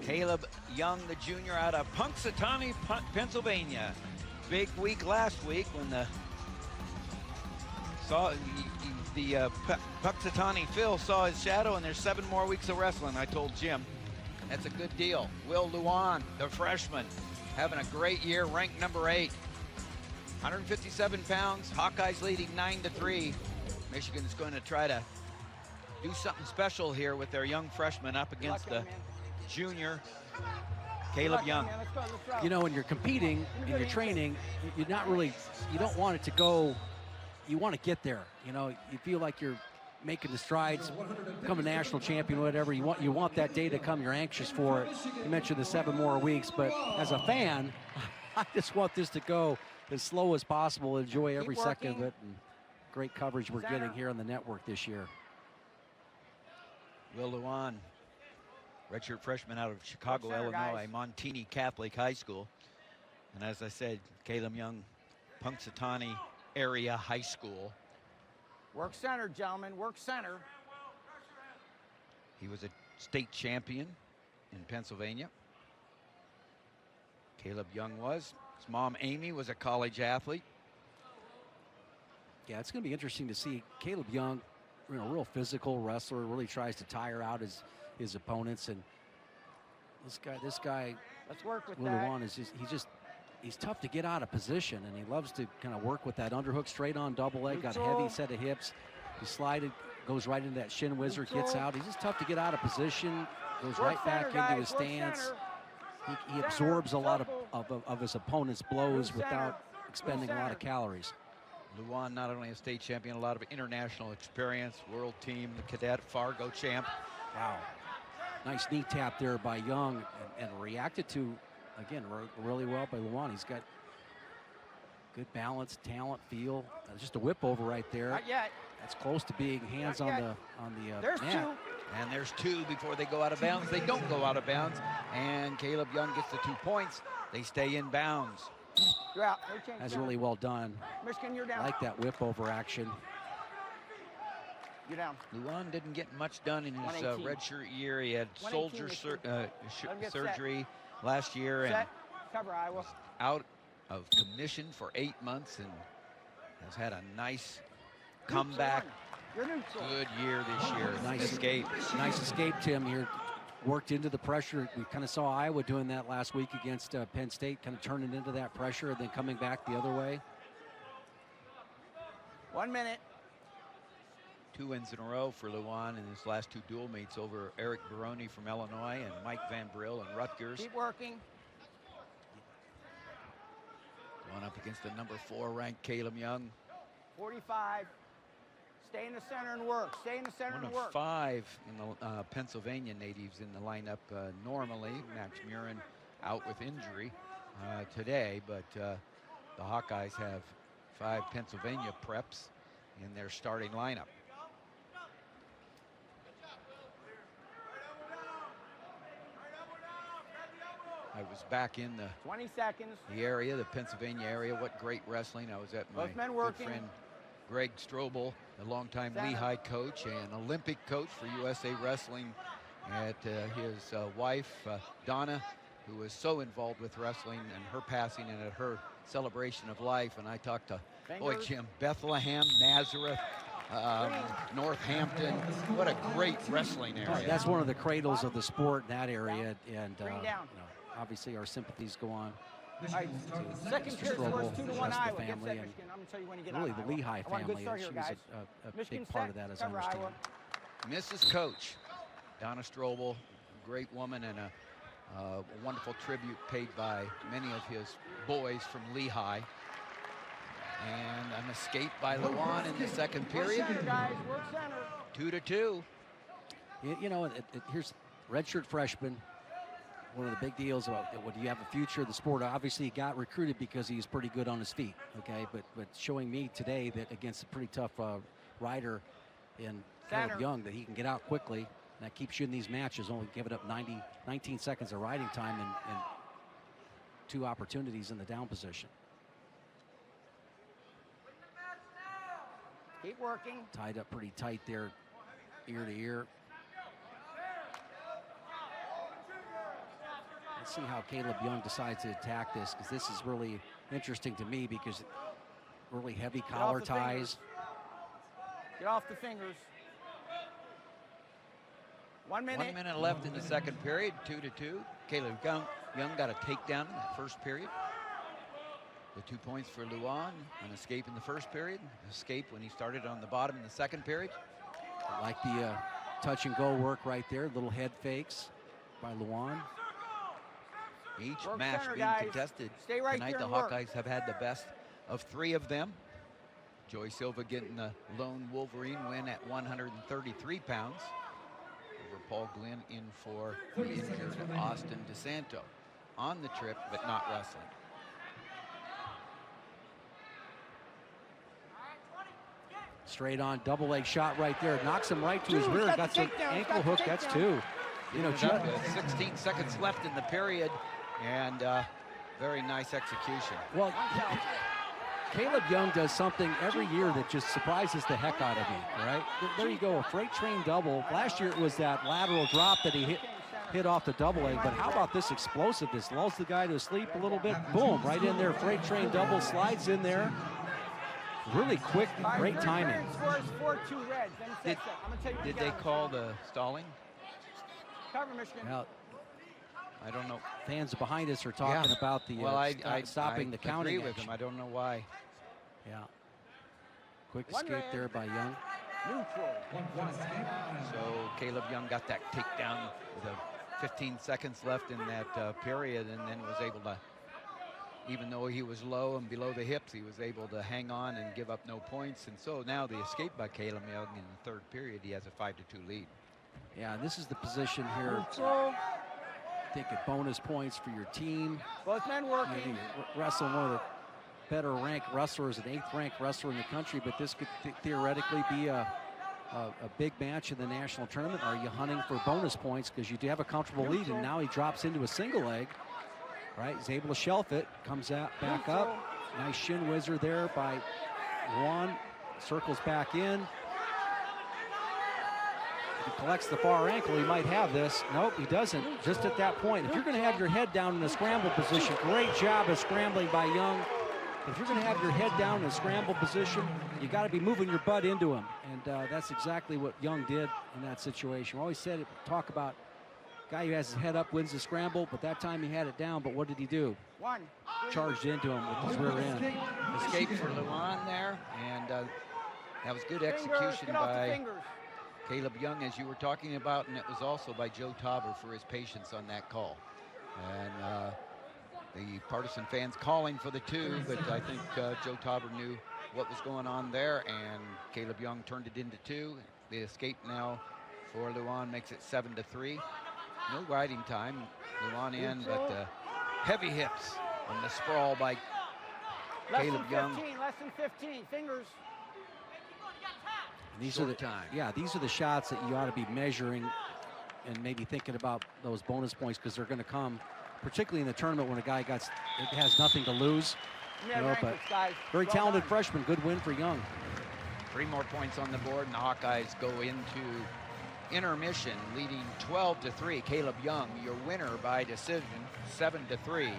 Kaleb Young, the junior, out of Punxsutawney, Pennsylvania. Big week last week when the Punxsutawney Phil saw his shadow, and there's 7 more weeks of wrestling. I told Jim, that's a good deal. Will Lewan, the freshman, having a great year, ranked number 8. 157 pounds, Hawkeyes leading 9-3. Michigan is going to try to do something special here with their young freshman up against the junior, Kaleb Young. You know, when you're competing and you're training, you're not really, you don't want it to go, you want to get there. You know, you feel like you're making the strides, become a national champion, whatever. You want that day to come, you're anxious for it. You mentioned the 7 more weeks, but as a fan, I just want this to go as slow as possible, enjoy every second of it, and great coverage we're getting here on the network this year. Will Lewan, redshirt freshman out of Chicago, Illinois, Montini Catholic High School. And as I said, Kaleb Young, Punxsutawney area high school. Work center, gentlemen, work center. He was a state champion in Pennsylvania. Kaleb Young was. His mom, Amy, was a college athlete. Yeah, it's going to be interesting to see Kaleb Young, you know, real physical wrestler, really tries to tire out his opponents. And this guy, let's work with Will Lewan is he's tough to get out of position, and he loves to kind of work with that underhook straight on double leg, got a heavy set of hips. He slided, goes right into that shin wizard, gets out. He's just tough to get out of position, goes right back into his stance. He absorbs a lot of his opponent's blows without expending a lot of calories. Lewan, not only a state champion, a lot of international experience, world team, the cadet Fargo champ. Wow. Nice knee tap there by Young, and reacted to, again, really well by Lewan. He's got good balance, talent, feel. Just a whip over right there. Not yet. That's close to being hands on the There's mat. 2. And there's 2 before they go out of bounds. They don't go out of bounds. And Kaleb Young gets the 2 points. They stay in bounds. You're out. That's really well done. Michigan, you're down. I like that whip over action. You're down. Luan didn't get much done in his redshirt year. He had soldier surgery last year and cover Iowa. Out of commission for 8 months, and has had a nice comeback. Good year this year. Nice escape. Nice escape, Tim. Here worked into the pressure. We kind of saw Iowa doing that last week against Penn State, kind of turning into that pressure and then coming back the other way. 1 minute. 2 wins in a row for Lewan in his last 2 dual meets over Eric Baroni from Illinois and Mike Van Brill and Rutgers. Keep working. Going up against the number 4 ranked Kaleb Young. 45. Stay in the center and work. Stay in the center and work. One of 5 in the Pennsylvania natives in the lineup normally. Max Murin out with injury today, but the Hawkeyes have 5 Pennsylvania preps in their starting lineup. I was back in the 20 seconds. The area, the Pennsylvania area. What great wrestling. I was at my good friend Greg Strobel, a longtime Lehigh coach and Olympic coach for USA Wrestling, at his wife, Donna, who was so involved with wrestling and her passing and at her celebration of life. And I talked to, boy, Jim, Bethlehem, Nazareth, Northampton. What a great wrestling area. That's one of the cradles of the sport in that area. And you know, obviously our sympathies go on. Second period scores 2-1 Iowa. Family I'm and gonna tell you when you get really out the Lehigh family. She was a big part of that, as I understand. Mrs. Coach, Donna Strobel, great woman, and a wonderful tribute paid by many of his boys from Lehigh. And an escape by Lewan in the second period. 2-2. You know, here's redshirt freshman. One of the big deals about, well, do you have a future? The sport, obviously he got recruited because he's pretty good on his feet, okay? But showing me today that against a pretty tough rider in Kaleb Young, that he can get out quickly, and that keeps you in these matches, only giving up 19 seconds of riding time and 2 opportunities in the down position. Keep working. Tied up pretty tight there, ear to ear. Let's see how Kaleb Young decides to attack this, because this is really interesting to me, because really heavy collar ties. Get off the fingers. 1 minute. 1 minute left in the second period, 2-2. Kaleb Young got a takedown in the first period. The 2 points for Lewan, an escape in the first period, escape when he started on the bottom in the second period. I like the touch and go work right there, little head fakes by Lewan. Each Work match center, being guys. contested. Stay right Tonight there the and work. Hawkeyes have had the best of 3 of them. Joey Silva getting the lone Wolverine win at 133 pounds. Over Paul Glynn in for the injured Austin DeSanto. On the trip, but not wrestling. Straight on, double leg shot right there. Knocks him right to his Two, rear. got Got the some takedown, ankle got the hook. That's takedown. 2. You know, Giving it up with 16 seconds left in the period, and very nice execution. well, Kaleb Young does something every year that just surprises the heck out of me, all right? There you go, a freight train double. Last year it was that lateral drop that he hit off the double leg, but how about this explosiveness? Lulls the guy to sleep a little bit, boom, right in there. Freight train double, slides in there. Really quick, great timing. Did they call the stalling? Cover, Michigan. Now, I don't know. fans behind us are talking about the stopping the counting. I agree with them. I don't know why. Yeah. Quick escape there by Young. Neutral. So Kaleb Young got that takedown with 15 seconds left in that period, and then was able to, even though he was low and below the hips, he was able to hang on and give up no points. And so now the escape by Kaleb Young in the third period, he has a 5-2 lead. Yeah, this is the position here. Neutral. Taking bonus points for your team. Both men Maybe working. wrestling one of the better ranked wrestlers, an 8th ranked wrestler in the country, but this could theoretically be a big match in the national tournament. Are you hunting for bonus points because you do have a comfortable lead, and now he drops into a single leg, right? He's able to shelf it, comes out back up. Nice shin whizzer there by Lewan. Circles back in. If he collects the far ankle, he might have this. Nope, he doesn't. Just at that point. If you're going to have your head down in a scramble position, great job of scrambling by Young. If you're going to have your head down in a scramble position, you got to be moving your butt into him. And that's exactly what Young did in that situation. We always said it, talk about guy who has his head up wins the scramble, but that time he had it down. But what did he do? Charged into him with his rear end. Escape for Lewan there, and that was good execution by Kaleb Young, as you were talking about, and it was also by Joe Tauber for his patience on that call. And the partisan fans calling for the 2, but I think Joe Tauber knew what was going on there, and Kaleb Young turned it into 2. The escape now for Lewan makes it 7-3. No riding time, Lewan in, but heavy hips on the sprawl by Kaleb Young. Less than 15, fingers. These are the shots that you ought to be measuring and maybe thinking about those bonus points, because they're going to come, particularly in the tournament when a guy has nothing to lose. You know, but very talented freshman. Good win for Young. 3 more points on the board, and the Hawkeyes go into intermission, leading 12-3. Kaleb Young, your winner by decision, 7-3.